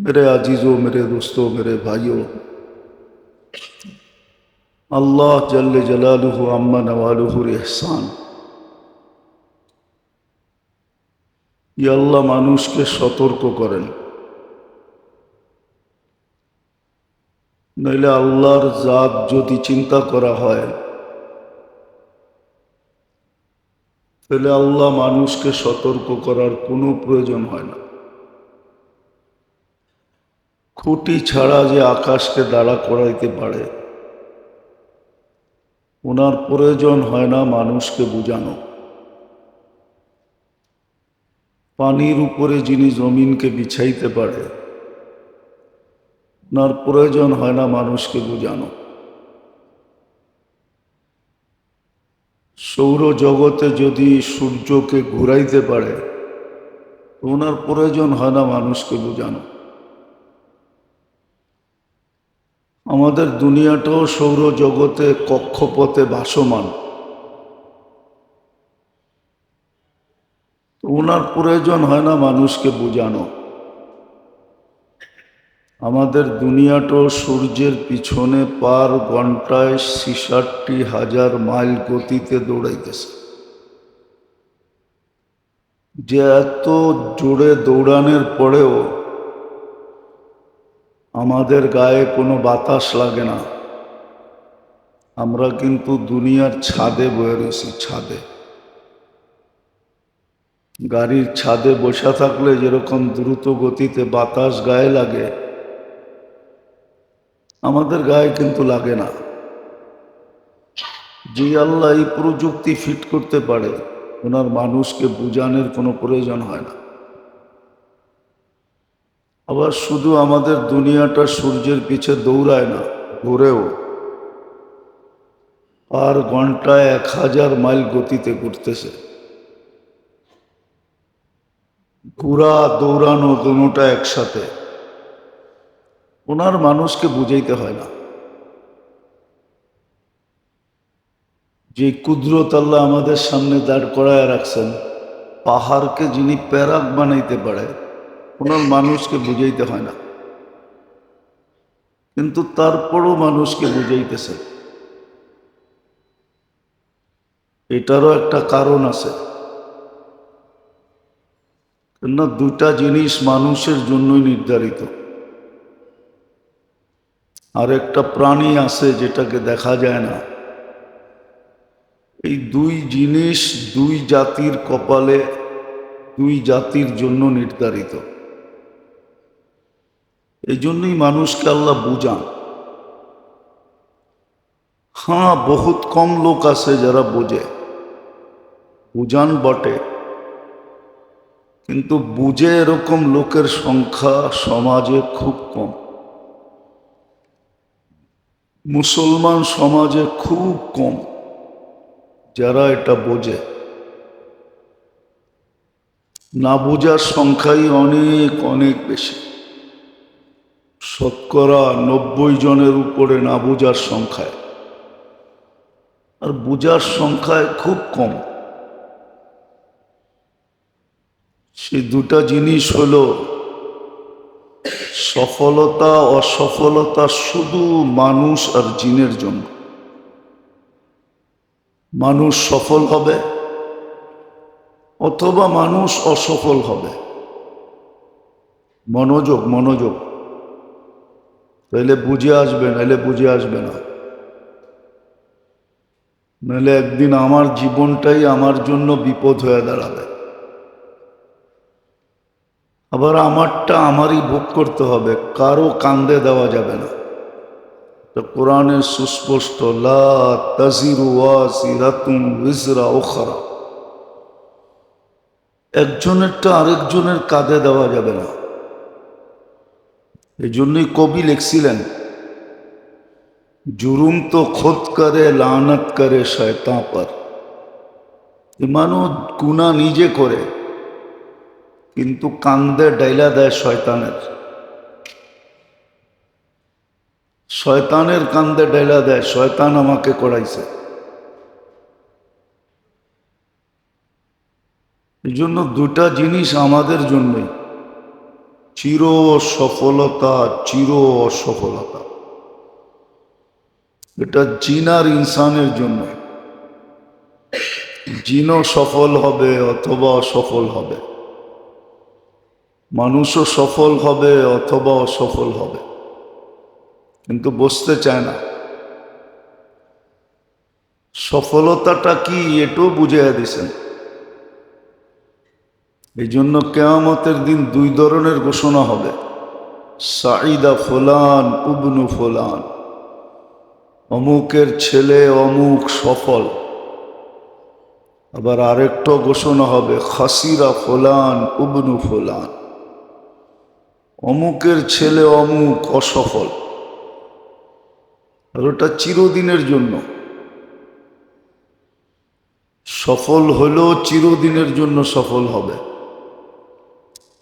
मेरे अजीज़ों, मेरे दोस्तों, मेरे भाइयों, अल्लाह जल्ल जलालुहु अम्मा नवालुहुर एहसान, ये আল্লাহ মানুষকে সতর্ক করেন। নইলে আল্লাহর জাত যদি চিন্তা করা হয় তাহলে আল্লাহ মানুষকে সতর্ক করার কোনো প্রয়োজন হয় না। খুঁটি ছাড়া যে আকাশকে দাঁড়া করাইতে পারে ওনার প্রয়োজন হয় না মানুষকে বুঝানো। পানির উপরে যিনি জমিনকে বিছাইতে পারে ওনার প্রয়োজন হয় না মানুষকে বুঝানো। সৌরজগতে যদি সূর্যকে ঘুরাইতে পারে ওনার প্রয়োজন হয় না মানুষকে বুঝানো। আমাদের দুনিয়াটাও সৌরজগতে কক্ষপথে ভাসমান, তো ওনার প্রয়োজন হয় না মানুষকে বুঝানো। আমাদের দুনিয়াটাও সূর্যের পিছনে পার ঘন্টায় ৬৬,০০০ মাইল গতিতে দৌড়াইতেছে। যে এত জোরে দৌড়ানোর পরেও আমাদের গায়ে কোনো বাতাস লাগে না। আমরা কিন্তু দুনিয়ার ছাদে বয়ে রয়েছি, ছাদে। গাড়ির ছাদে বসা থাকলে যেরকম দ্রুত গতিতে বাতাস গায়ে লাগে, আমাদের গায়ে কিন্তু লাগে না। যে আল্লাহ এই প্রযুক্তি ফিট করতে পারে ওনার মানুষকে বুঝানোর কোনো প্রয়োজন হয় না। আবার শুধু আমাদের দুনিয়াটা সূর্যের পিছে দৌড়ায় না, ঘুরেও আর ঘন্টায় ১,০০০ মাইল গতিতে ঘুরতেছে। ঘুরা দৌড়ানো দুটোটা একসাথে, ওনার মানুষকে বুঝাইতে হয় না। যে কুদরত আল্লাহ আমাদের সামনে দাঁড় করায় রাখছেন, পাহাড়কে যিনি প্যারাক বানাইতে পারে ওনার মানুষকে বুঝাইতে হয় না, কিন্তু তারপরও মানুষকে বুঝাইতেছে। এটারও একটা কারণ আছে, কেননা দুটা জিনিস মানুষের জন্যই নির্ধারিত। আর একটা প্রাণী আছে যেটাকে দেখা যায় না। এই দুই জিনিস দুই জাতির কপালে, দুই জাতির জন্য নির্ধারিত। এই জন্যই মানুষকে আল্লাহ বুঝান। হ্যাঁ, বহুত কম লোক আছে যারা বোঝে, বুঝান বটে, কিন্তু বুঝে এরকম লোকের সংখ্যা সমাজে খুব কম। মুসলমান সমাজে খুব কম যারা এটা বোঝে। না বোঝার সংখ্যাই অনেক অনেক বেশি। শতকরা ৯০ জনের উপরে না বোঝার সংখ্যায়, আর বোঝার সংখ্যায় খুব কম। সেই দুটা জিনিস হলো সফলতা অসফলতা শুধু মানুষ আর জিনের জন্য। মানুষ সফল হবে অথবা মানুষ অসফল হবে। মনোযোগ মনোযোগ, তাহলে বুঝে আসবে, নাহলে বুঝে আসবে না। নাহলে একদিন আমার জীবনটাই আমার জন্য বিপদ হয়ে দাঁড়াবে। আবার আমারটা আমারই ভোগ করতে হবে, কারো কান্দে দেওয়া যাবে না। তো কোরআনে সুস্পষ্ট, লা তাজিরু ওয়াজিরাতুন উযরা উখরা, একজনেরটা আরেকজনের কাঁধে দেওয়া যাবে না। এই জন্যই কবি লিখছিলেন, जुर्म तो खुद करे लानत करे शैतान पर। মানুষ গুনাহ নিজে করে কিন্তু কান্দে ডাইলা দেয় শয়তানের। শয়তানের কান্দে ডাইলা দেয়, শয়তান আমাকে করাইছে। এই জন্য দুটা জিনিস আমাদের জন্যই। চির সফলতা, চির অসফলতা। এটা জিন আর ইনসানের জন্য। জিনও সফল হবে অথবা অসফল হবে, মানুষও সফল হবে অথবা অসফল হবে, কিন্তু বুঝতে চায় না। সফলতাটা কি এটাও বুঝাইয়া দিছেন। এই জন্য কিয়ামতের দিন দুই ধরনের ঘোষণা হবে, সাঈদা ফুলান ইবনু ফুলান, অমুকের ছেলে অমুক সফল। আবার আরেকটা ঘোষণা হবে, খাসিরা ফুলান ইবনু ফুলান, অমুকের ছেলে অমুক অসফল। আর ওটা চিরদিনের জন্য। সফল হলেও চিরদিনের জন্য সফল হবে,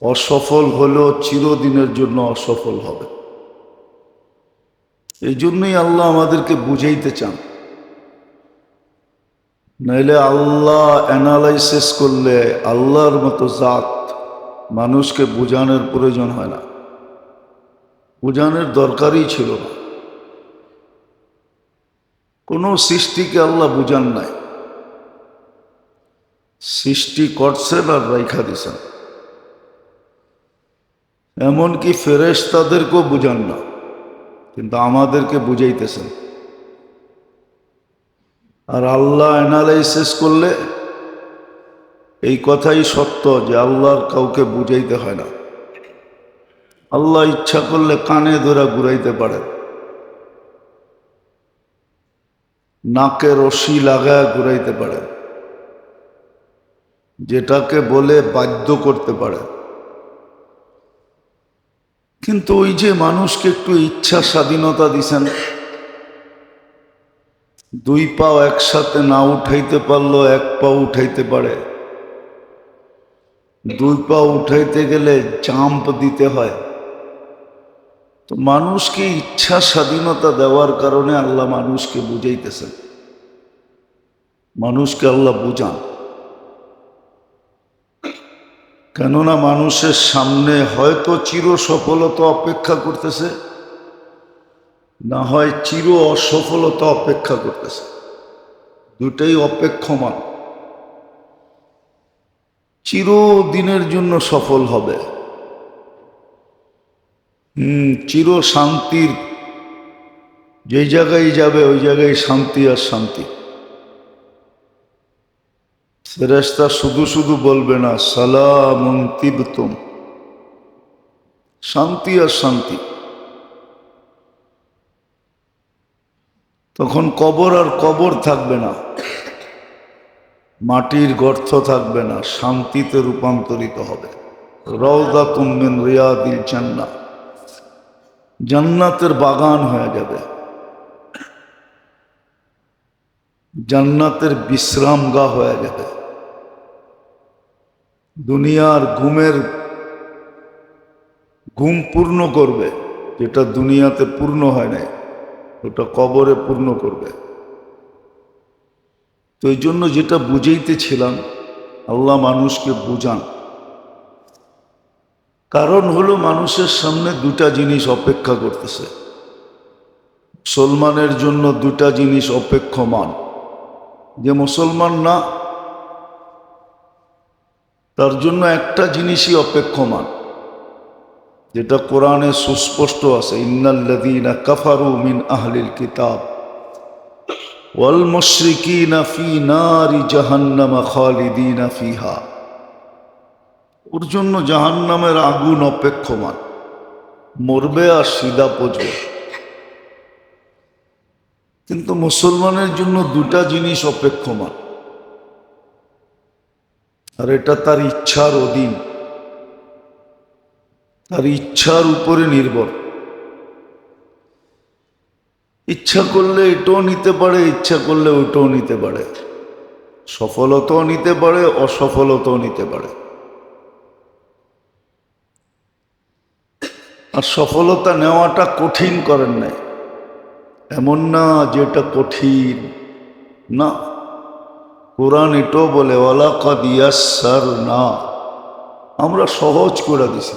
অসফল হলেও চিরদিনের জন্য অসফল হবে। এই জন্যই আল্লাহ আমাদেরকে বুঝাইতে চান। নাইলে আল্লাহ অ্যানালাইসিস করলে আল্লাহর মতো জাত মানুষকে বোঝানোর প্রয়োজন হয় না, বোঝানোর দরকারই ছিল না। কোনো সৃষ্টিকে আল্লাহ বুঝান নাই, সৃষ্টি করছেন আর রাইখা দিছেন। এমনকি ফেরেশতাদেরকেও বুঝান না, কিন্তু আমাদেরকে বুঝাইতেছেন। আর আল্লাহ অ্যানালাইসিস করলে এই কথাই সত্য যে আল্লাহর কাউকে বুঝাইতে হয় না। আল্লাহ ইচ্ছা করলে কানে ধরে ঘুরাইতে পারেন, নাকে রশি লাগায় ঘুরাইতে পারেন, যেটাকে বলে বাধ্য করতে পারে। কিন্তু ওই যে মানুষকে একটু ইচ্ছা স্বাধীনতা দিছেন, দুই পাও একসাথে না উঠাইতে পারলো এক পা উঠাইতে পারে, দুই পা উঠাইতে গেলে জাম্প দিতে হয়। তো মানুষকে ইচ্ছা স্বাধীনতা দেওয়ার কারণে আল্লাহ মানুষকে বুঝাইতেছেন। মানুষকে আল্লাহ বুঝান, কেননা মানুষের সামনে হয়তো চির সফলতা অপেক্ষা করতেছে, না হয় চির অসফলতা অপেক্ষা করতেছে। দুটাই অপেক্ষমান। চিরদিনের জন্য সফল হবে, চির শান্তির, যে জায়গায় যাবে ওই জায়গায় শান্তি আর শান্তি। ফেরেশতা শুধু শুধু বলবে না সালামুন তিবতুম, শান্তি আর শান্তি। তখন কবর আর কবর থাকবে না, মাটির গর্ত থাকবে না, শান্তিতে রূপান্তরিত হবে। রাউদাতুম মিন রিয়াদিল জান্নাহ, জান্নাতের বাগান হয়ে যাবে, জান্নাতের বিশ্রামগাহ হয়ে যাবে। দুনিয়ার ঘুম পূর্ণ করবে, যেটা দুনিয়াতে পূর্ণ হয় নাই ওটা কবরে পূর্ণ করবে। তো এই জন্য যেটা বুঝাইতেছিলাম, আল্লাহ মানুষকে বুঝান। কারণ হলো মানুষের সামনে দুটা জিনিস অপেক্ষা করতেছে। মুসলমানের জন্য দুটা জিনিস অপেক্ষমান। যে মুসলমান না, তার জন্য একটা জিনিসই অপেক্ষমান, যেটা কোরআনে সুস্পষ্ট আছে, ইন্নাল্লাযীনা কাফারু মিন আহলিল কিতাব ওয়াল মুশরিকিনা ফি নারি জাহান্নাম খালিদিনা ফিহা। ওর জন্য জাহান্নামের আগুন অপেক্ষমান, মরবে আর সিধা পচবে। কিন্তু মুসলমানের জন্য দুটা জিনিস অপেক্ষমান, আর এটা তার ইচ্ছার অধীন, তার ইচ্ছার উপরে নির্ভর। ইচ্ছা করলে এটাও নিতে পারে, ইচ্ছা করলে ওটাও নিতে পারে, সফলতাও নিতে পারে, অসফলতাও নিতে পারে। আর সফলতা নেওয়াটা কঠিন করেন নাই, এমন না যেটা কঠিন না। কোরআন এটাও বলে ওয়ালাকাদ ইয়াসসারনা, আমরা সহজ করে দিছি।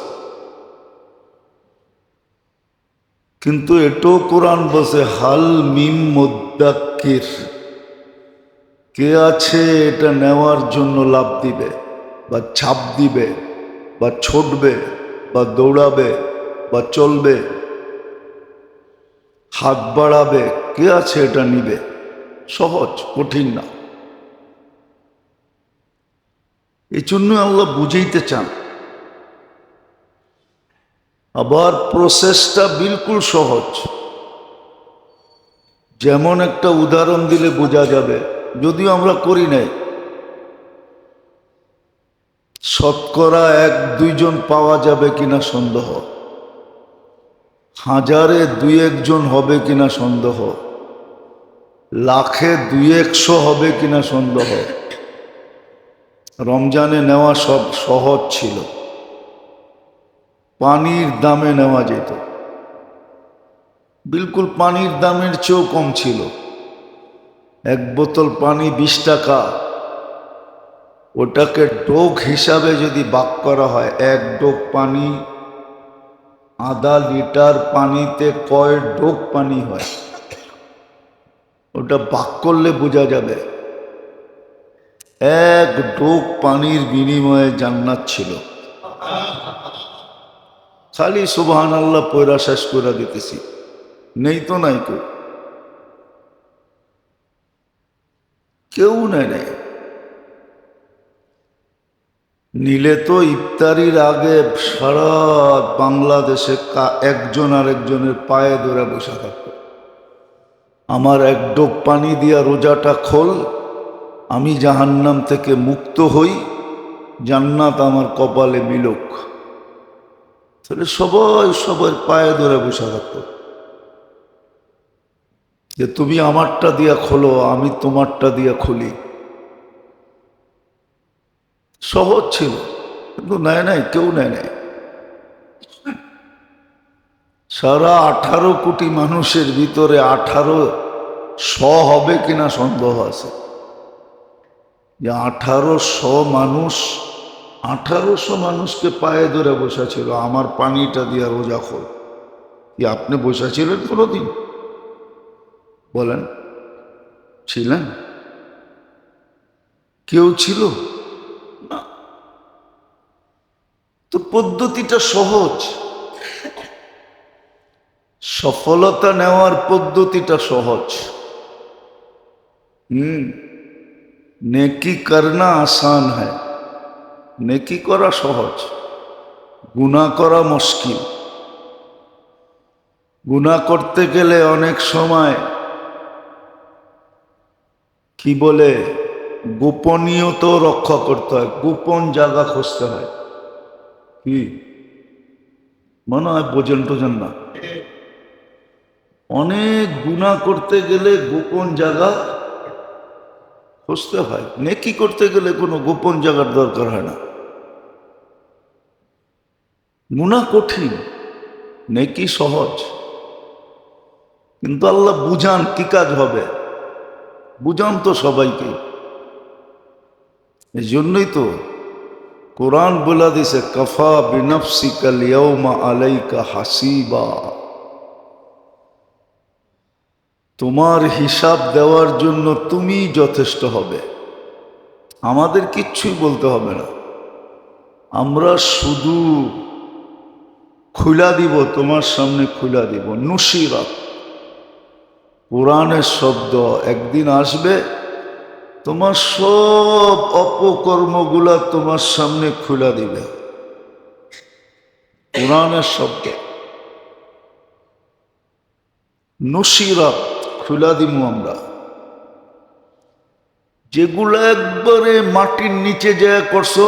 কিন্তু এটাও কোরআন বসে হাল মিম মুদ্দাক্কির, কে আছে এটা নেওয়ার জন্য লাভ দিবে বা ছাপ দিবে বা ছুটবে বা দৌড়াবে বা চলবে, হাত বাড়াবে, কে আছে এটা নিবে? সহজ, কঠিন না। এই জন্য আল্লাহ বুঝাইতে চান। আবার প্রসেসটা বিলকুল সহজ। যেমন একটা উদাহরণ দিলে বোঝা যাবে, যদিও আমরা করি নাই। শতকরা 1-2 জন পাওয়া যাবে কিনা সন্দেহ, হাজারে 2-1 জন হবে কিনা সন্দেহ, লাখে 2-100 হবে কিনা সন্দেহ। রমজানে নেওয়া সব সহজ ছিল, পানির দামে নেওয়া যেত, বিলকুল পানির দামের চেয়েও কম ছিল। 1 বোতল পানি 20 টাকা, ওটাকে ডোক হিসাবে যদি ভাগ করা হয়, 1 ডোক পানি, আধা লিটার পানিতে কয় ডোক পানি হয়, ওটা ভাগ করলে বোঝা যাবে। 1 ডোক পানির বিনিময়ে জান্নাত ছিল। খালি সুবহানাল্লাহ পয়রা শেষ করে দিতেছি, নেই তো নাই কেউ নেয়। নিলে তো ইফতারির আগে সারা বাংলাদেশে একজন আরেকজনের পায়ে ধরে বসে থাকত, আমার 1 ডোক পানি দিয়া রোজাটা খোল, আমি জাহান্নাম থেকে মুক্ত হই, জান্নাত আমার কপালে মিলুক। তাহলে সবাই সবার পায়ে ধরে বসে থাকত যে তুমি আমারটা দিয়া খোলো, আমি তোমারটা দিয়া খুলি। সহজ ছিল, কিন্তু নেয় নাই, কেউ নেয় নাই। সারা 18 কোটি মানুষের ভিতরে 1800 হবে কিনা সন্দেহ আছে, যে 1800 মানুষ, 1800 মানুষকে পায়ে ধরে বসেছিল আমার পানিটা দিয়া রোজা খোল। কি আপনি বসেছিলেন কোনোদিন? বলেন, ছিলেন? কেউ ছিল না। তো পদ্ধতিটা সহজ, সফলতা নেওয়ার পদ্ধতিটা সহজ। নেকি করনা আসান হয়, নেকি করা সহজ, গুনাহ করা মুশকিল। গুনাহ করতে গেলে অনেক সময় কি বলে গোপনীয়তা রক্ষা করতে হয়, গোপন জায়গা খুঁজতে হয়। কি মনে হয় বোঝেন টোঝেন না? অনেক গুনাহ করতে গেলে গোপন জায়গা খুঁজতে হয়, নেকি করতে গেলে কোনো গোপন জায়গার দরকার হয় না। গুনাহ কঠিন, নেকি সহজ। কিন্তু আল্লাহ বুঝান কি কাজ হবে, বুঝান তো সবাইকে। এই জন্যই তো কোরআন বলে দিছে কাফা বিনফসিকা ইয়াউমা আলাইকা হাসিবা, তোমার হিসাব দেওয়ার জন্য তুমি যথেষ্ট হবে, আমাদের কিচ্ছুই বলতে হবে না। আমরা শুধু খুলা দিব, তোমার সামনে খুলা দিব। নুসিরাত কোরআনের শব্দ, একদিন আসবে তোমার সব অপকর্মগুলা তোমার সামনে খুলা দিবে, কোরআনের শব্দ। নুসিরাত খুলা দিব আমরা, যেগুলা একবারে মাটির নিচে যায় করছো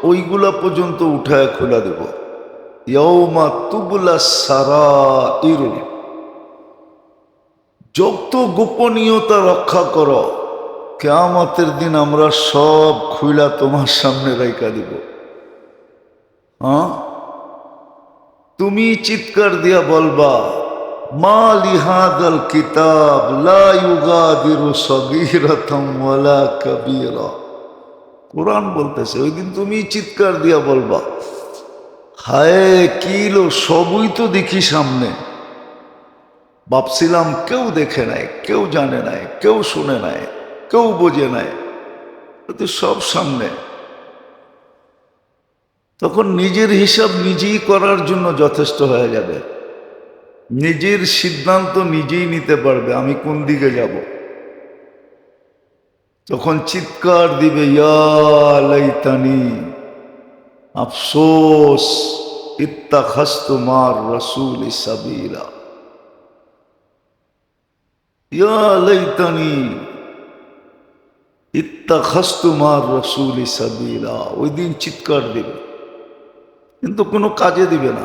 ওইগুলা পর্যন্ত উঠায় খোলা দেব। ইয়াউমা তুবলা সারাইর, যত গোপনীয়তা রক্ষা করো কিয়ামতের দিন আমরা সব খুলা তোমার সামনে রাইখা দিব। হ্যাঁ, তুমি চিৎকার দিয়া বলবা মা লিহাদাল কিতাব লা ইউগাদিরু সগীরাতাম ওয়ালা কাবীরা। কোরআন বলতেছে ওই দিন তুমি চিৎকার দিয়া বলবা হায় কি লো, সবই তো দেখি সামনে, ভাবছিলাম কেউ দেখে নাই, কেউ জানে নাই, কেউ শুনে নাই, কেউ বোঝে নাই, কিন্তু সব সামনে। তখন নিজের হিসাব নিজেই করার জন্য যথেষ্ট হয়ে যাবে। নিজের সিদ্ধান্ত নিজেই নিতে পারবে আমি কোন দিকে যাব। তখন চিৎকার দিবে, ইয়া লাইতানি, আফসোস, ইত্তাখাযতু মার রাসূলি সাবিলা। ইয়া লাইতানি ইত্তাখাযতু মার রাসূলি সাবিলা। ওই দিন চিৎকার দিবে, কিন্তু কোনো কাজে দিবে না।